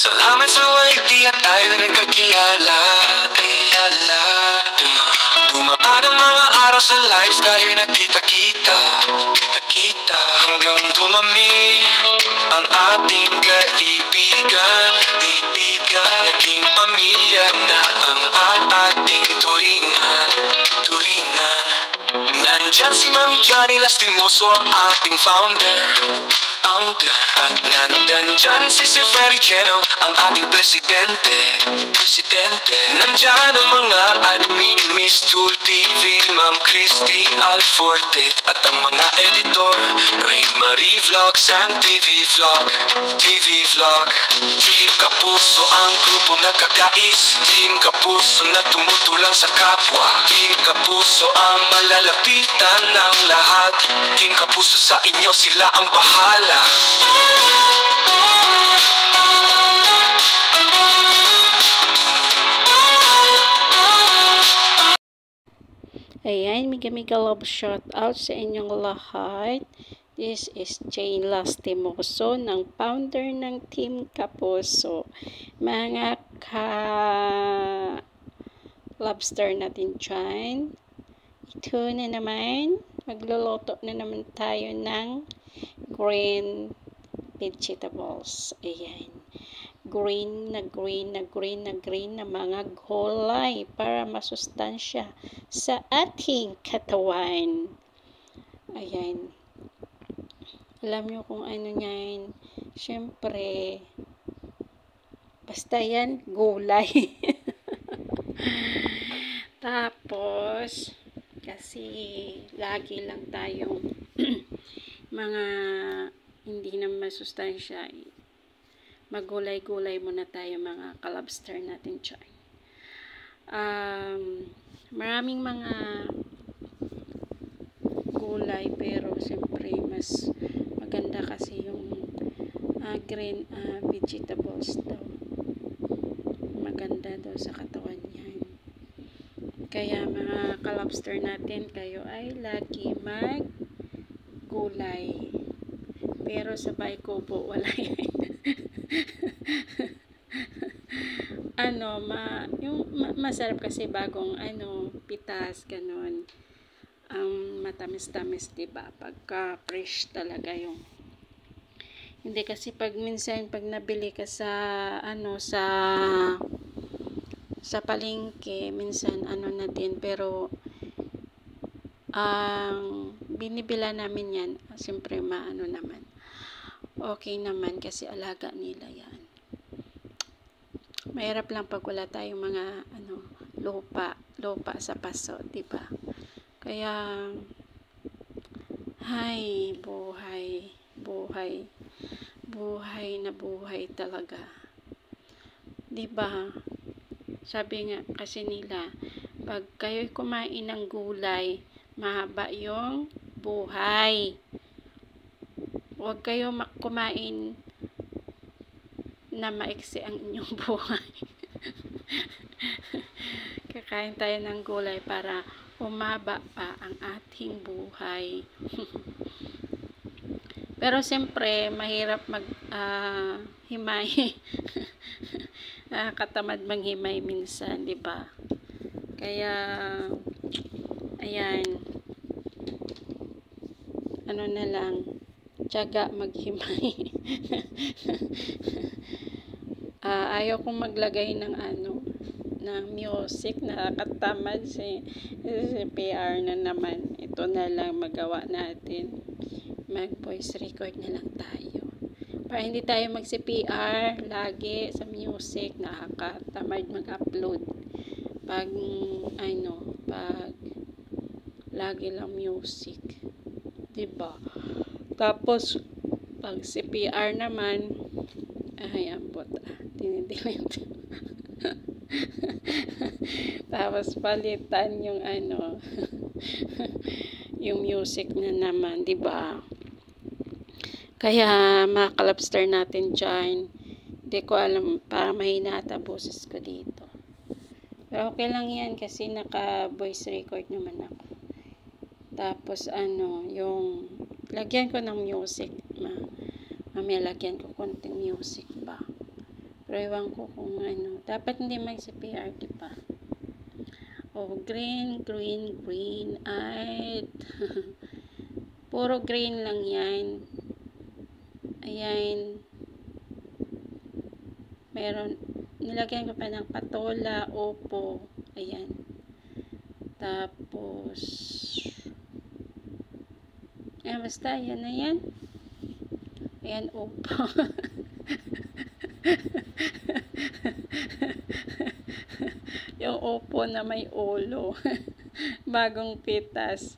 Salamat sa waiti at tayo nagkakilala. Dumaan ang mga araw sa lives tayo nagkita-kita. Hanggang dumami ang ating kaibigan. Naging pamilya na ang ating turingan. Nandyan si Ma'am Johnny Lastimoso, ang ating founder. At nandyan si Ferry Geno, ang ating presidente. Nandyan ang mga admin, Miss Tool TV, Ma'am Christy Alforte, at ang mga editor, Ray Marie Vlogs and TV Vlog. Team Kapuso ang grupo na kakais. Team Kapuso na tumutulong sa kapwa. Team Kapuso ang malalapitan ng lahat. Team Kapuso, sa inyo sila ang bahala. Ayan, mega love shout out sa inyong lahat. This is Jane Lastimoso, ng founder ng Team Kapuso. Mga lobster natin dyan. Ito na naman, magluluto na naman tayo ng green vegetables. Ayan. Green na mga gulay para masustansya sa ating katawan. Ayan. Alam nyo kung ano yan. Siyempre, basta yan, gulay. Tapos, kasi lagi lang tayong mga hindi na masustansya, magulay-gulay muna tayo mga kalobster natin dyan. Maraming mga gulay, pero siyempre mas maganda kasi yung green vegetables daw. Maganda daw sa katawan yan. Kaya mga kalobster natin, kayo ay lagi mag gulay. Pero sa Baykobo, wala yan. Masarap kasi bagong pitas, ganun. Matamis-tamis, diba? Pagka fresh talaga yung. Hindi kasi pag minsan, pag nabili ka sa palengke, minsan na din, pero binibila namin yan, siyempre naman, okay naman kasi alaga nila yan. Mahirap lang pag wala tayong mga lupa sa paso, diba? Kaya buhay talaga, diba? Sabi nga kasi nila, pag kayo'y kumain ng gulay, mahaba yung buhay. Huwag kayo kumain na maiksi ang inyong buhay. Kakain tayo ng gulay para umaba pa ang ating buhay. Pero siyempre, mahirap himay. Katamad manghimay minsan, diba? Kaya, ayan, na lang, tiyaga maghimay. Ayaw kong maglagay ng ng music, nakakatamad si PR na naman. Ito na lang magawa natin, mag voice record na lang tayo para hindi tayo mag-CPR lagi sa music. Nakakatamad mag-upload pag lagi lang music, diba? Tapos pag CPR naman, ambot, dinidelete. Tapos palitan yung yung music na naman, diba? Kaya mga kalobster natin dyan, hindi ko alam, para mahina ata boses ko dito. Pero okay lang yan kasi naka voice record naman ako. Tapos yung lagyan ko ng music, mamaya lagyan ko konting music ba. Pero ewan ko kung ano. Dapat hindi mag-CPR, diba? Oh, green. Ay, puro green lang yan. Ayan. Meron, nilagyan ko pa ng patola, opo. Ayan. Tapos, ayan, basta, yan na yan. Ayan, opo. Yung opo na may ulo. Bagong pitas.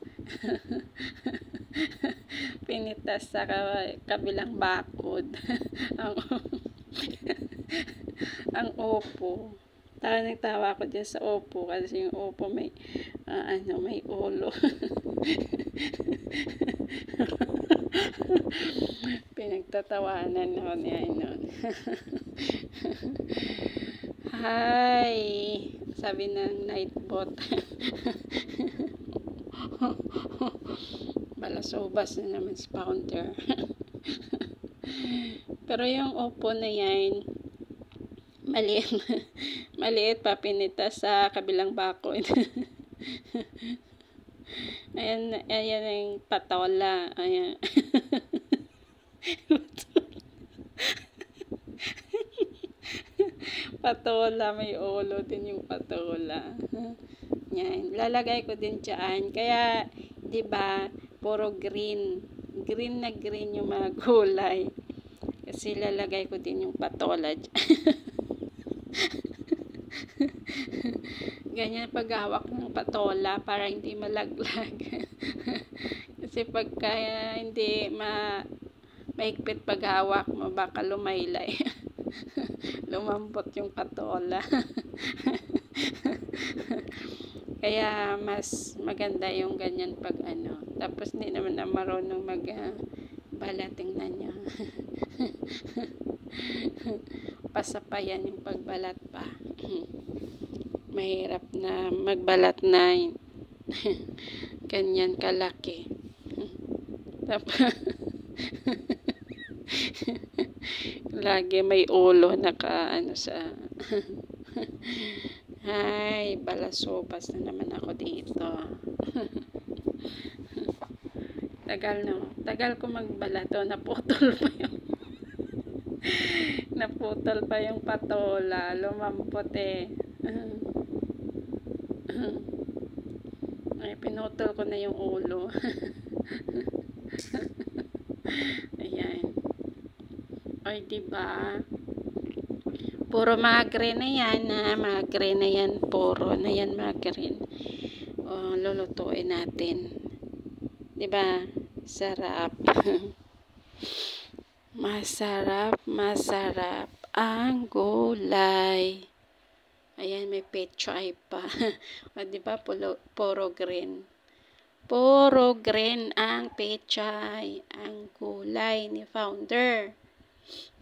Pinitas sa kabilang bakod. ang opo. Nagtawa ako dyan sa opo kasi yung opo may may ulo. Pinagtatawanan noon yan. Hi! Sabi ng nightbot. Balasobas na naman si Pounder. Pero yung opo na yan, maliit pa, pinitas sa kabilang bakod. ayan yung patola. Ayan. Patola, may ulo din yung patola. Yan, lalagay ko din dyan. Kaya, di ba, puro green. Green na green yung mga gulay. Kasi lalagay ko din yung patola dyan. Ganyan paghawak ng patola para hindi malaglag. Kasi pagka hindi mahigpit paghawak mo, baka lumaylay. Lumambot yung patola. Kaya mas maganda yung ganyan pag ano. Tapos hindi naman na marunong balat, tingnan nyo. Pasapayan yung pagbalat pa. Mahirap na magbalat na ganyan kalaki. Tapos lagi may ulo sa Ay, balasobas na naman ako dito. Tagal ko magbalat. Naputol pa yung patola. Lumampot Ay, pinutol ko na yung ulo. Ayan. Ay, diba? Puro mga green na yan, mga green na yan, puro na yan mga green. O, lulutuin natin. Diba? Sarap. Masarap ang gulay. Ayan, may pechay pa. O, diba? Puro green. Puro green ang pechay. Ang gulay ni Founder.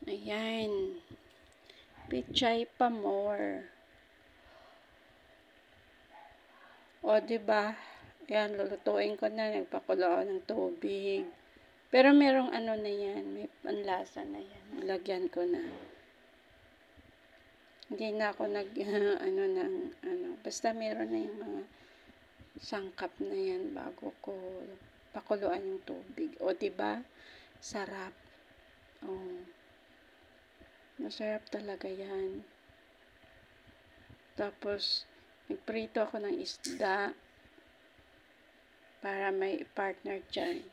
Ayan. Pechay pa more. O, diba? Ayan, lulutuin ko na. Nagpakulo ako ng tubig. Pero merong ano na yan. May panlasa na yan. Lagyan ko na. Hindi na ako basta meron na yung mga sangkap na yan bago ko pakuluan yung tubig. O, diba? Sarap. O. Masarap talaga yan. Tapos, nagprito ako ng isda para may partner dyan.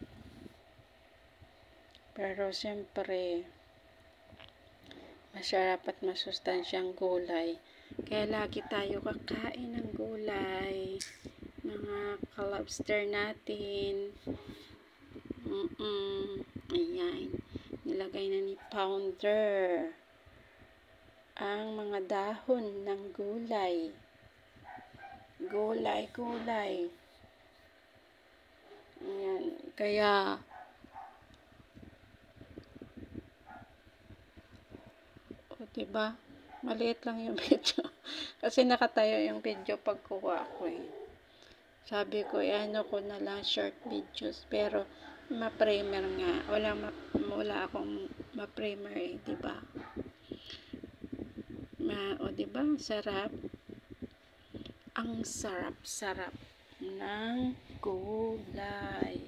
Pero, siyempre, masarap at masustansyang gulay. Kaya lagi tayo kakain ng gulay. Mga ka-lobster natin. Ayan. Nilagay na ni Pounder ang mga dahon ng gulay. Gulay. Ayan. Kaya, diba? Maliit lang yung video. Kasi nakatayo yung video pagkuha ko Sabi ko, ano ko na lang short videos. Pero, ma-primer nga. Wala akong ma-primer diba? O, diba? Sarap. Ang sarap-sarap ng gulay.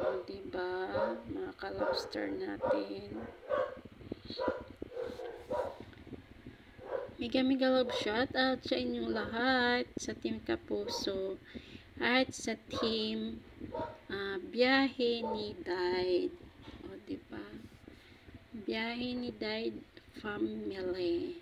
O, diba? Mga ka-lobster natin. Mega love shout out sa inyong lahat, sa Team Kapuso at sa Team Biyahe ni Dide. O, diba? Biyahe ni Dide family.